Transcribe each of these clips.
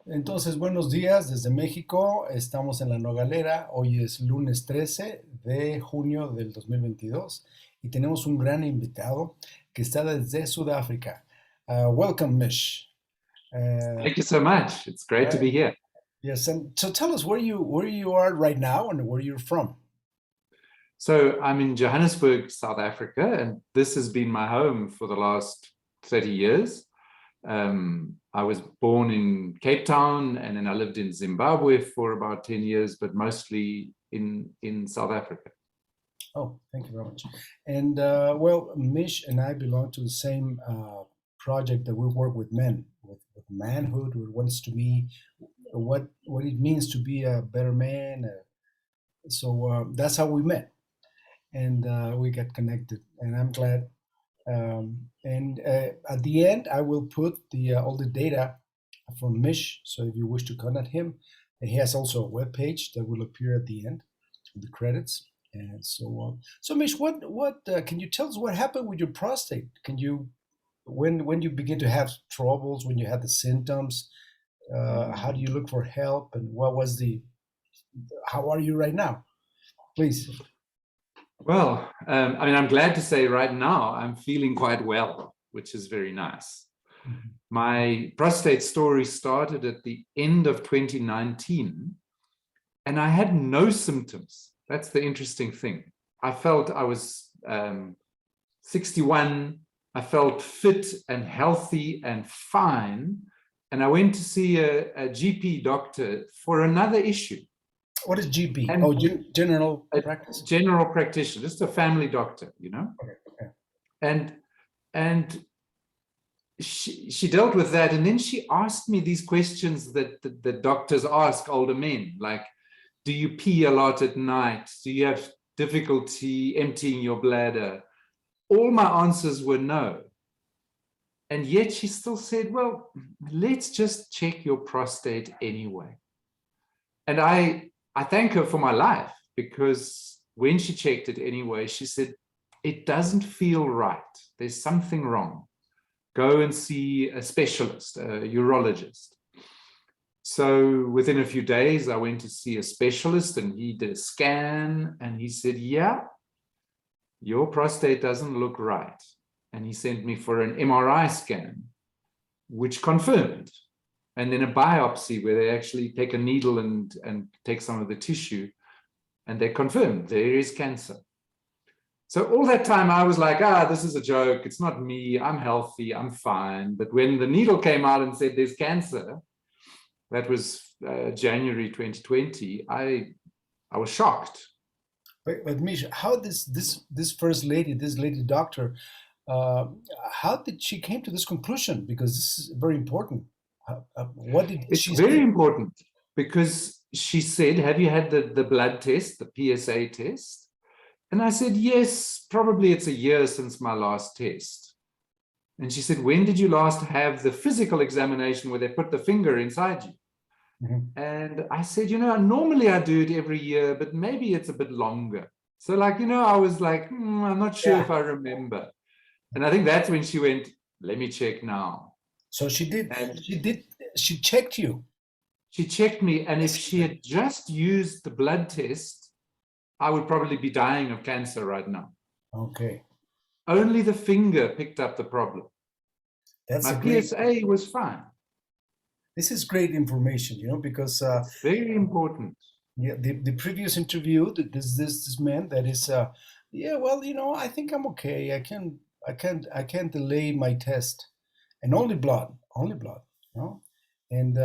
Entonces, buenos días desde México. Estamos en la Nogalera. Hoy es lunes 13 de junio del 2022 y tenemos un gran invitado que está desde Sudáfrica. Welcome, Mish. Uh, Thank you so much. It's great to uh, be here. yes, and so tell us where you are right now and where you're from. So I'm in Johannesburg, South Africa, and this has been my home for the last 30 years. I was born in Cape Town, and then I lived in Zimbabwe for about 10 years, but mostly in South Africa. Oh, thank you very much. And well, Mish and I belong to the same project that we work with men, with manhood, who wants to be what it means to be a better man. So that's how we met, and we got connected. And I'm glad. And at the end, I will put the all the data from Mish. So if you wish to contact him, and he has also a web page that will appear at the end, the credits. And so Mish, what can you tell us what happened with your prostate? Can you when you begin to have troubles, when you had the symptoms, how do you look for help, and what was the how are you right now? Please. Well, I mean, I'm glad to say right now I'm feeling quite well, which is very nice. Mhm. My prostate story started at the end of 2019, and I had no symptoms. That's the interesting thing. I felt I was 61. I felt fit and healthy and fine. And I went to see a GP doctor for another issue. What is GP? And Oh, general a practice. general practitioner, just a family doctor, you know. Okay, okay. And and she dealt with that, and then she asked me these questions that the doctors ask older men, like, do you pee a lot at night? Do you have difficulty emptying your bladder? All my answers were no. And yet she still said, well, let's just check your prostate anyway. And I thank her for my life, because when she checked it anyway, she said, it doesn't feel right. There's something wrong. Go and see a specialist, a urologist. So within a few days, I went to see a specialist, and he did a scan, and he said, yeah, your prostate doesn't look right. And he sent me for an MRI scan, which confirmed. And then a biopsy, where they actually take a needle and take some of the tissue, and they confirmed there is cancer. So all that time I was like, this is a joke. It's not me. I'm healthy. I'm fine. But when the needle came out and said there's cancer, that was January 2020, I was shocked. But Misha, how this first lady, this lady doctor, uh, how did she came to this conclusion? Because this is very important. What did It's she very see? important, because she said, have you had the blood test, the PSA test? And I said, yes, probably it's a year since my last test. And she said, when did you last have the physical examination where they put the finger inside you? Mhm. And I said, normally I do it every year, but maybe it's a bit longer. So I was like, I'm not sure Yeah. if I remember. And I think that's when she went, let me check now. So she did. And She did. She checked you. she checked me. And if This is she great. had just used the blood test, I would probably be dying of cancer right now. Okay, Only the finger picked up the problem. that's My a great. PSA was fine. This is great information. Because It's very important. yeah, the previous interview, this man that is, yeah, well, I think I'm okay. I can't delay my test, and only blood, and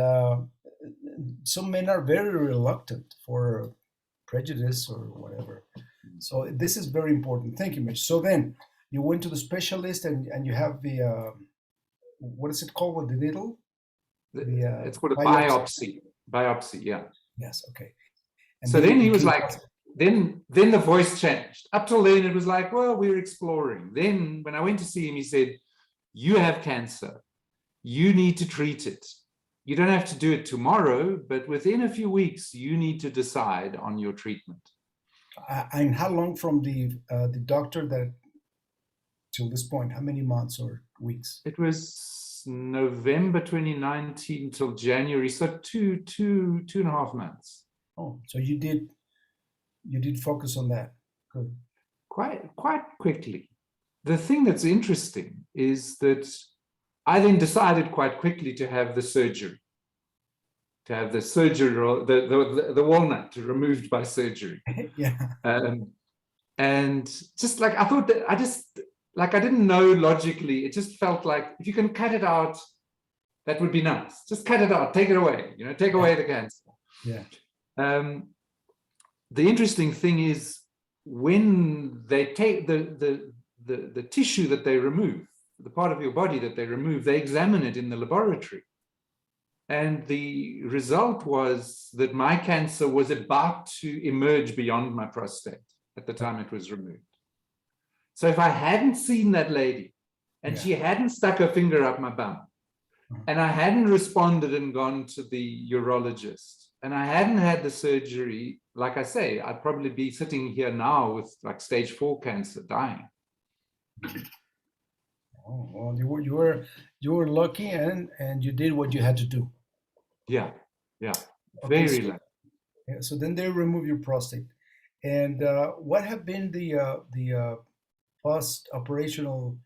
some men are very reluctant for prejudice or whatever. So this is very important. Thank you, Mitch. So then you went to the specialist, and you have the what is it called with the needle? The It's called a biopsy. biopsy. Biopsy, yeah. Yes, okay. And So then it then he was became like, possible. then the voice changed. Up till then, it was like, well, we're exploring. Then when I went to see him, he said, you have cancer. You need to treat it. You don't have to do it tomorrow, but within a few weeks, you need to decide on your treatment. And how long from the doctor that till this point? How many months or weeks? It was November 2019 till January, so two and a half months. Oh, so you did focus on that. Good. Quite quickly. The thing that's interesting is that I then decided quite quickly to have the surgery, the walnut removed by surgery. Yeah. And just like I thought that I didn't know logically, it just felt like if you can cut it out, that would be nice. Just cut it out, take it away, take away the cancer. Yeah. The interesting thing is when they take the tissue that they remove, the part of your body that they remove, they examine it in the laboratory. And the result was that my cancer was about to emerge beyond my prostate at the time it was removed. So if I hadn't seen that lady and she hadn't stuck her finger up my bum and I hadn't responded and gone to the urologist and I hadn't had the surgery, like I say, I'd probably be sitting here now with like stage 4 cancer, dying. Oh, well, you were lucky and you did what you had to do. Yeah, Okay, very lucky. Yeah, so then they remove your prostate. And what have been the post-operational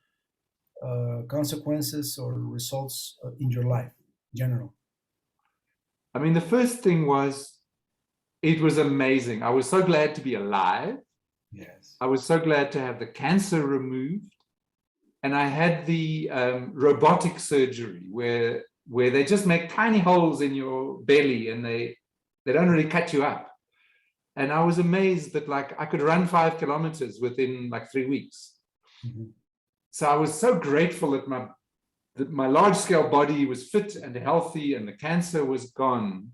consequences or results in your life in general? I mean, the first thing was, it was amazing. I was so glad to be alive. Yes. I was so glad to have the cancer removed. And I had the robotic surgery where they just make tiny holes in your belly and they don't really cut you up. And I was amazed that like I could run 5 kilometers within like 3 weeks. Mm-hmm. So I was so grateful that my large scale body was fit and healthy and the cancer was gone.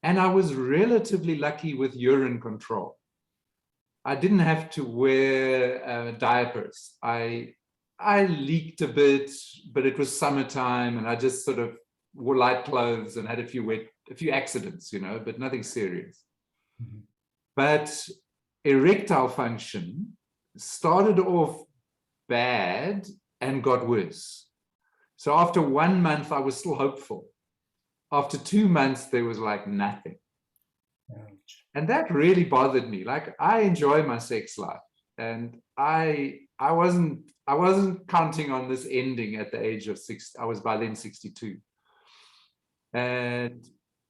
And I was relatively lucky with urine control. I didn't have to wear diapers. I leaked a bit, but it was summertime and I just sort of wore light clothes and had a few accidents, but nothing serious. Mm-hmm. But erectile function started off bad and got worse. So after 1 month, I was still hopeful. After 2 months, there was like nothing. Ouch. And that really bothered me. Like I enjoy my sex life and I wasn't counting on this ending at the age of 6. I was by then 62.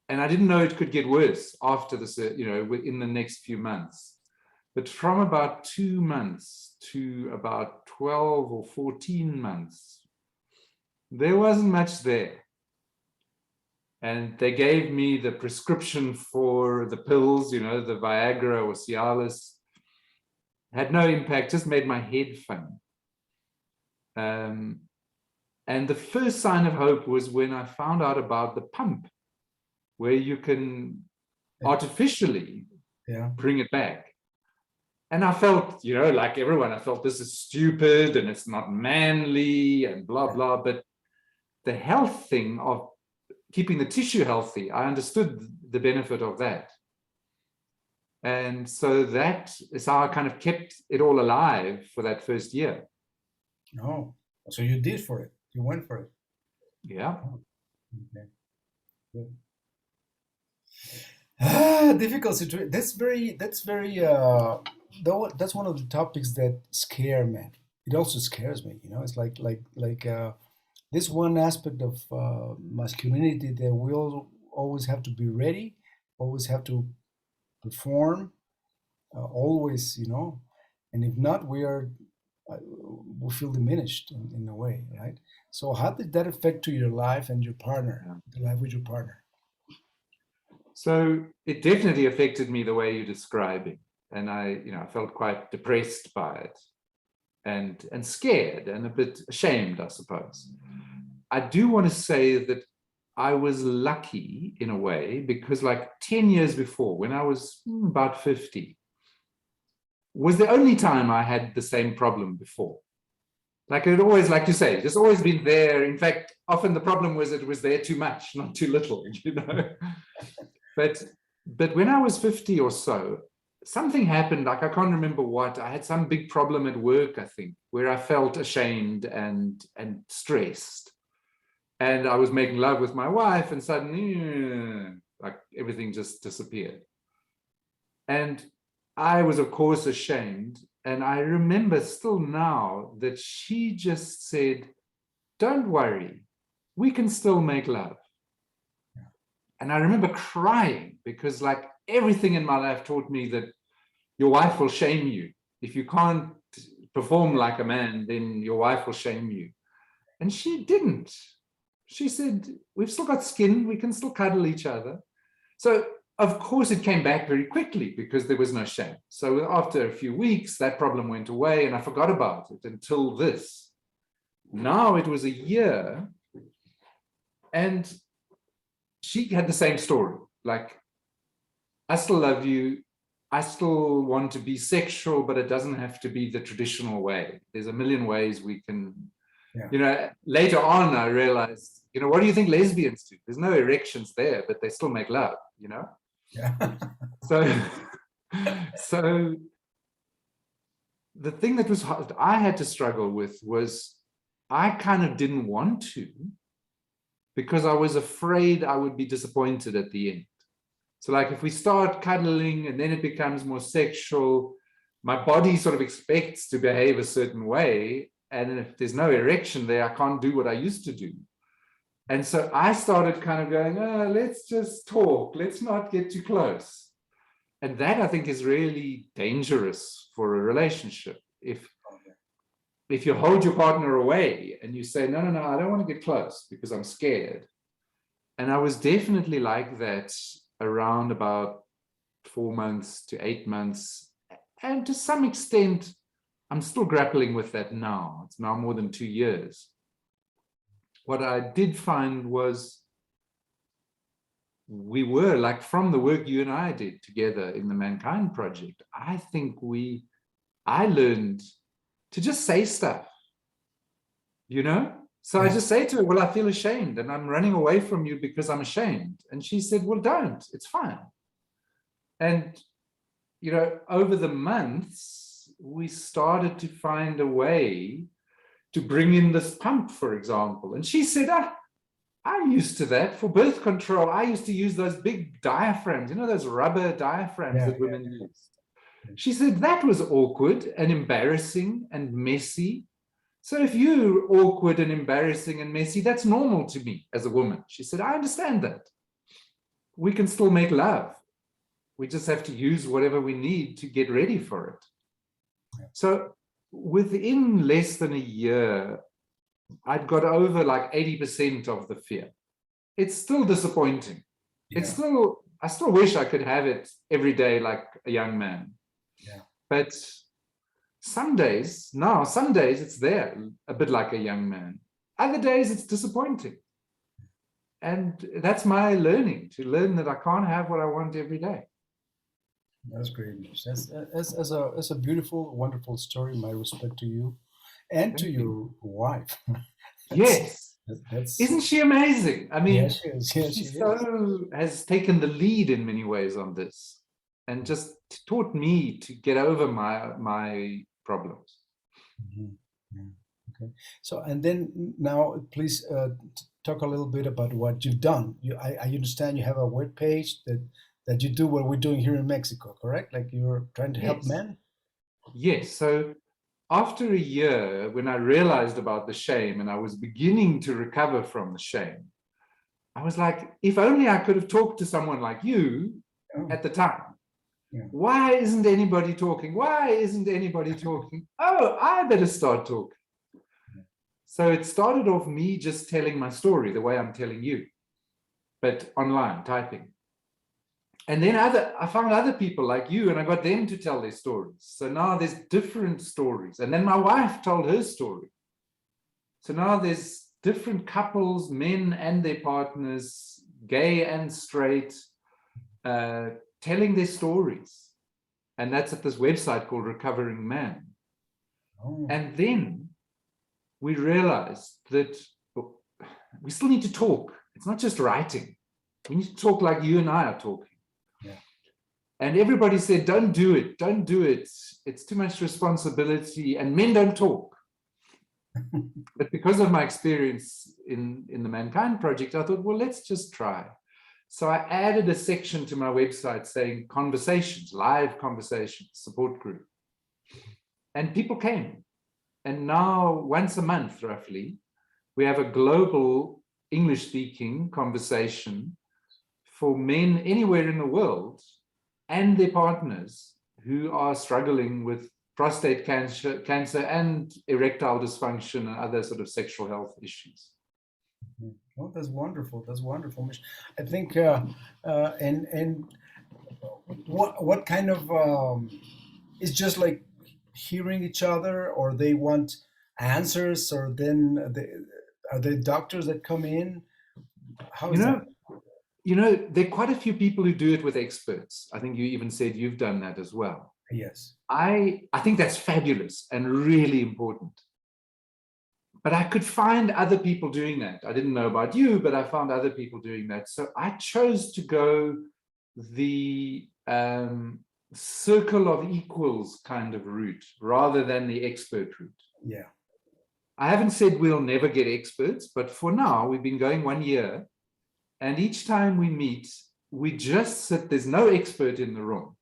And I didn't know it could get worse after this, within the next few months. But from about 2 months to about 12 or 14 months, there wasn't much there. And they gave me the prescription for the pills, the Viagra or Cialis. Had no impact, just made my head funny. And the first sign of hope was when I found out about the pump, where you can artificially bring it back. And I felt, like everyone, I felt this is stupid and it's not manly and blah, blah. But the health thing of keeping the tissue healthy, I understood the benefit of that. And so that is how I kind of kept it all alive for that first year. Oh, so you did for it. You went for it. Yeah. Oh, okay. Good. Difficult situation. That's one of the topics that scare me. It also scares me. It's like this one aspect of masculinity that we all always have to be ready, always have to perform, always, and if not, we feel diminished in a way, right? So how did that affect to your life and your partner, the life with your partner? So it definitely affected me the way you're describing. And I felt quite depressed by it and scared and a bit ashamed, I suppose. I do want to say that I was lucky in a way because like 10 years before, when I was about 50, was the only time I had the same problem before. Like it always, like you say, it's always been there. In fact, often the problem was it was there too much, not too little, But when I was 50 or so, something happened, like I can't remember what. I had some big problem at work, I think, where I felt ashamed and stressed. And I was making love with my wife, and suddenly, like everything just disappeared. And I was, of course, ashamed. And I remember still now that she just said, don't worry, we can still make love. And I remember crying because like everything in my life taught me that your wife will shame you. If you can't perform like a man, then your wife will shame you. And she didn't. She said, we've still got skin, we can still cuddle each other. So of course it came back very quickly because there was no shame. So after a few weeks, that problem went away and I forgot about it until this. Now it was a year and she had the same story. Like, I still love you. I still want to be sexual, but it doesn't have to be the traditional way. There's a million ways we can, you know, later on I realized, you know, what do you think lesbians do? There's no erections there, but they still make love, you know? Yeah. So the thing that was hard, I had to struggle with was I kind of didn't want to because I was afraid I would be disappointed at the end. So like if we start cuddling and then it becomes more sexual, my body sort of expects to behave a certain way. And if there's no erection there, I can't do what I used to do. And so I started kind of going, oh, let's just talk. Let's not get too close. And that I think is really dangerous for a relationship. If you hold your partner away and you say, no, I don't want to get close because I'm scared. And I was definitely like that around about 4 months to 8 months. And to some extent, I'm still grappling with that now. It's now more than 2 years. What I did find was we were like from the work you and I did together in the Mankind Project, I think I learned to just say stuff, you know? So I just say to her, well, I feel ashamed and I'm running away from you because I'm ashamed. And she said, well, don't, it's fine. And, you know, over the months, we started to find a way to bring in this pump, for example. And she said, I'm used to that for birth control. I used to use those big diaphragms, you know, those rubber diaphragms that women use. She said, that was awkward and embarrassing and messy. So if you're awkward and embarrassing and messy, that's normal to me as a woman. She said, I understand that. We can still make love. We just have to use whatever we need to get ready for it. So within less than a year, I'd got over like 80% of the fear. It's still disappointing. It's still, I still wish I could have it every day like a young man. But some days it's there, a bit like a young man. Other days it's disappointing. And that's my learning, to learn that I can't have what I want every day. That's great news. That's a beautiful, wonderful story. My respect to you and to your wife. Yes. That's, isn't she amazing? I mean, yes, she is. Yes, she she has taken the lead in many ways on this and just taught me to get over my problems. Okay. So, and then now, please talk a little bit about what you've done. I understand you have a web page that you do what we're doing here in Mexico, correct? Like you're trying to help men? Yes. So after a year, when I realized about the shame and I was beginning to recover from the shame, I was like, if only I could have talked to someone like you at the time. Why isn't anybody talking? Why isn't anybody talking? Oh, I better start talking. So it started off me just telling my story the way I'm telling you, but online, typing. And then I found other people like you and I got them to tell their stories. So now there's different stories. And then my wife told her story. So now there's different couples, men and their partners, gay and straight, telling their stories. And that's at this website called Recovering Man. And then we realized that we still need to talk. It's not just writing. We need to talk like you and I are talking. And everybody said, don't do it, don't do it. It's too much responsibility and men don't talk. But because of my experience in the Mankind Project, I thought, well, let's just try. So I added a section to my website saying conversations, live conversations, support group. And people came. And now once a month, roughly, we have a global English-speaking conversation for men anywhere in the world and their partners who are struggling with prostate cancer and erectile dysfunction and other sort of sexual health issues. Oh, that's wonderful. That's wonderful, Mish. I think, and what kind of it's just like hearing each other, or they want answers, or then are they doctors that come in? How is that? There are quite a few people who do it with experts. I think you even said you've done that as well. Yes. I think that's fabulous and really important. But I could find other people doing that. I didn't know about you, but I found other people doing that. So I chose to go the circle of equals kind of route rather than the expert route. Yeah. I haven't said we'll never get experts, but for now, we've been going 1 year. And each time we meet, we just sit, there's no expert in the room.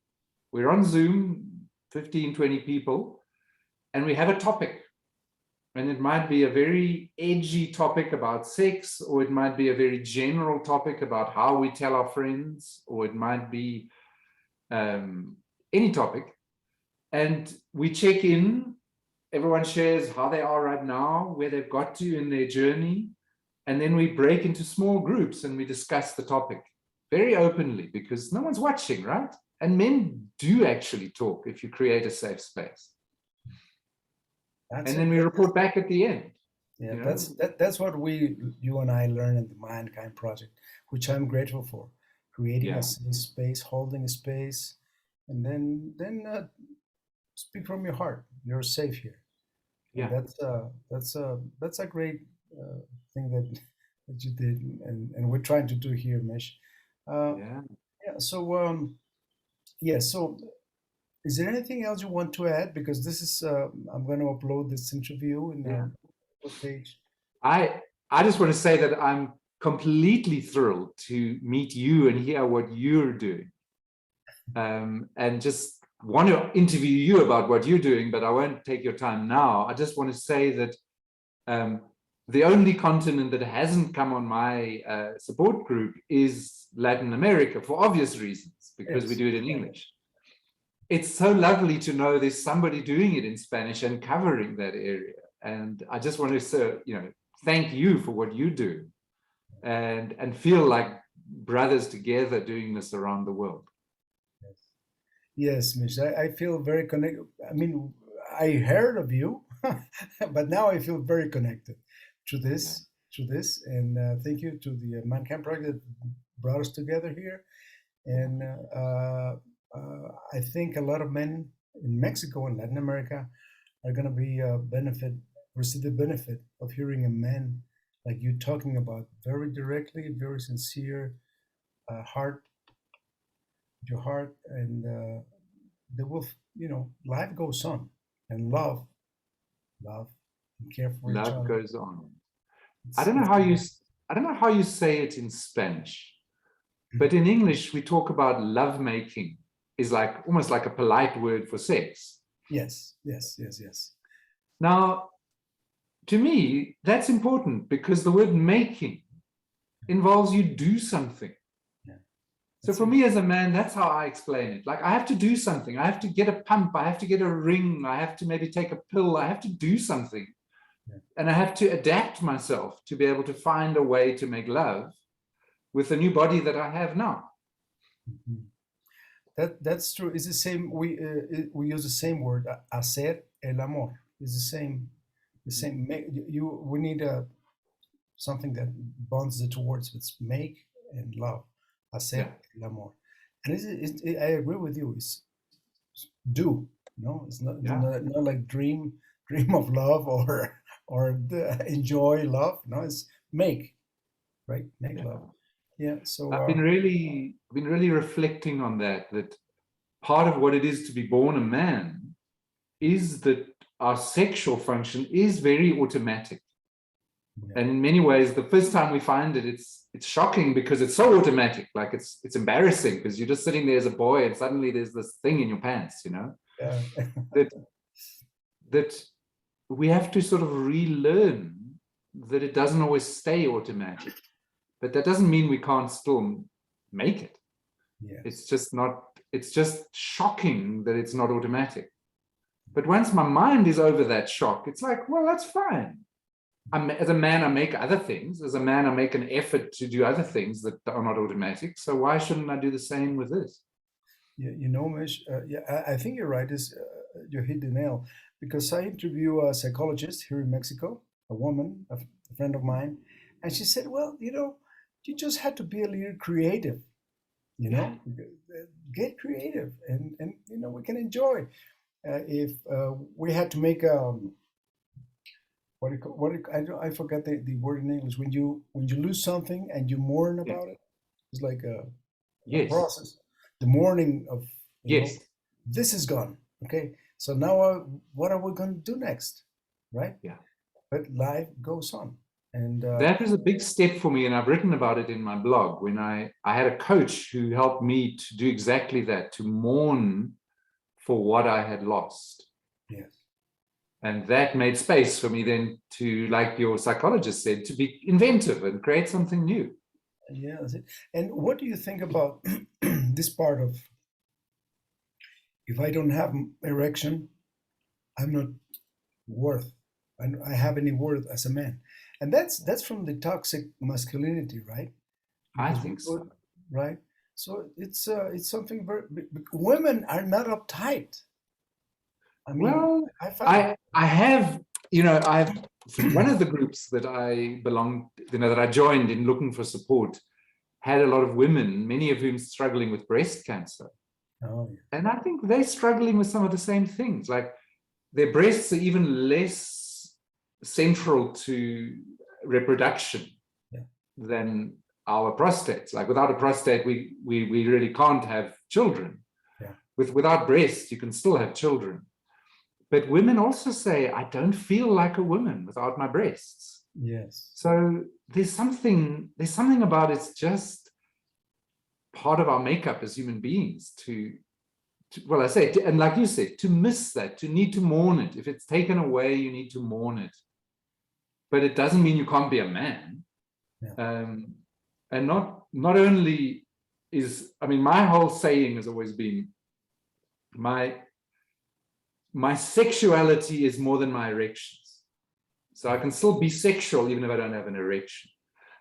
We're on Zoom, 15, 20 people, and we have a topic. And it might be a very edgy topic about sex, or it might be a very general topic about how we tell our friends, or it might be any topic. And we check in, everyone shares how they are right now, where they've got to in their journey. And then we break into small groups and we discuss the topic very openly because no one's watching, right? And men do actually talk if you create a safe space. And then we report back at the end. Yeah, that's what you and I learned in the Mankind Project, which I'm grateful for. Creating a safe space, holding a space, and then speak from your heart. You're safe here. Yeah, and that's a great thing that you did, and we're trying to do here, Mish. Yeah. So so is there anything else you want to add? Because this is I'm going to upload this interview in the page. I just want to say that I'm completely thrilled to meet you and hear what you're doing, and just want to interview you about what you're doing, but I won't take your time now. I just want to say that the only continent that hasn't come on my support group is Latin America, for obvious reasons, because we do it in English. It's so lovely to know there's somebody doing it in Spanish and covering that area. And I just want to thank you for what you do, and feel like brothers together doing this around the world. Yes, Mish, I feel very connected. I mean, I heard of you, but now I feel very connected to this, and thank you to the Mankind Project that brought us together here. And I think a lot of men in Mexico and Latin America are going to be receive the benefit of hearing a man like you talking about very directly, very sincere, your heart, and they will, life goes on, and love, and care for each other. Love goes on. I don't know how you say it in Spanish, but in English we talk about love making is like almost like a polite word for sex. Yes. Now, to me, that's important because the word making involves you do something. So for me as a man, that's how I explain it. Like I have to do something. I have to get a pump. I have to get a ring. I have to maybe take a pill. I have to do something. And I have to adapt myself to be able to find a way to make love with the new body that I have now. That's true. It's the same. We use the same word, hacer el amor. It's the same. We need something that bonds the two words. It's make and love. Hacer el amor. And I agree with you. It's do. It's not like dream of love or enjoy love. No, it's make. Right, make love. Yeah. So I've been really reflecting on that part of what it is to be born a man is that our sexual function is very automatic. Yeah. And in many ways, the first time we find it, it's shocking because it's so automatic. Like it's embarrassing because you're just sitting there as a boy and suddenly there's this thing in your pants, you know, Yeah. that we have to sort of relearn that it doesn't always stay automatic. But that doesn't mean we can't still make it. Yes. It's just shocking that it's not automatic. But once my mind is over that shock, it's like, well, that's fine. As a man, I make other things. As a man, I make an effort to do other things that are not automatic. So why shouldn't I do the same with this? Yeah, you know, Mish, I think you're right. You hit the nail, because I interview a psychologist here in Mexico, a woman, a friend of mine, and she said, "Well, you know, you just had to be a little creative, you know, get creative, and you know, we can enjoy. If we had to make I forgot the word in English. When you lose something and you mourn about it, it's like a Yes. process. The mourning of, you know, Yes. this is gone. Okay, so now what are we going to do next, right? Yeah. But life goes on, and That was a big step for me, and I've written about it in my blog. When I had a coach who helped me to do exactly that, to mourn for what I had lost. yes, And that made space for me then to, like your psychologist said, to be inventive and create something new. yeah, that's it. And what do you think about this part of, if I don't have erection, I'm not worth. I have any worth as a man, and that's from the toxic masculinity, right? I Because think so. right. So it's something very. Women are not uptight. I mean, Well, I found. I have, you know, one of the groups that I belonged, you know, that I joined in looking for support had a lot of women, many of whom struggling with breast cancer. Oh, yeah. And I think they're struggling with some of the same things. Like their breasts are even less central to reproduction than our prostates. Like without a prostate, we really can't have children. Yeah. Without breasts, you can still have children. But women also say, I don't feel like a woman without my breasts. Yes. So there's something about it's just part of our makeup as human beings to well, I say, and like you said, to miss that, to need to mourn it. If it's taken away, you need to mourn it. But it doesn't mean you can't be a man. Yeah. And not only is, I mean, my whole saying has always been, my sexuality is more than my erections. So I can still be sexual even if I don't have an erection.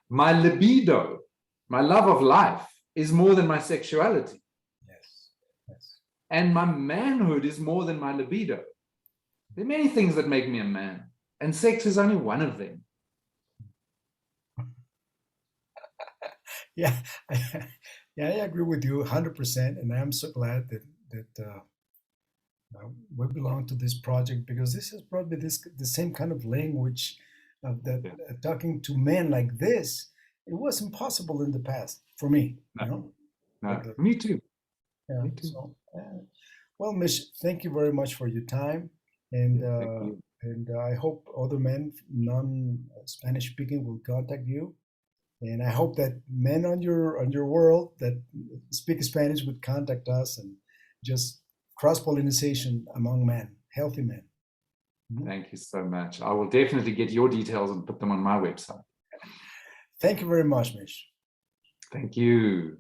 My libido, my love of life, is more than my sexuality. Yes. And my manhood is more than my libido. There are many things that make me a man, and sex is only one of them. Yeah, I agree with you 100%, and I'm so glad that we belong to this project, because this is probably the same kind of language that talking to men like this, it was impossible in the past for me. No. You know? No, me too. Yeah. Me too. So, well, Mish, thank you very much for your time, and Thank you. I hope other men, non-Spanish speaking, will contact you. And I hope that men on your world that speak Spanish would contact us, and just cross-pollination among men, healthy men. Thank you so much. I will definitely get your details and put them on my website. Thank you very much, Mish. Thank you.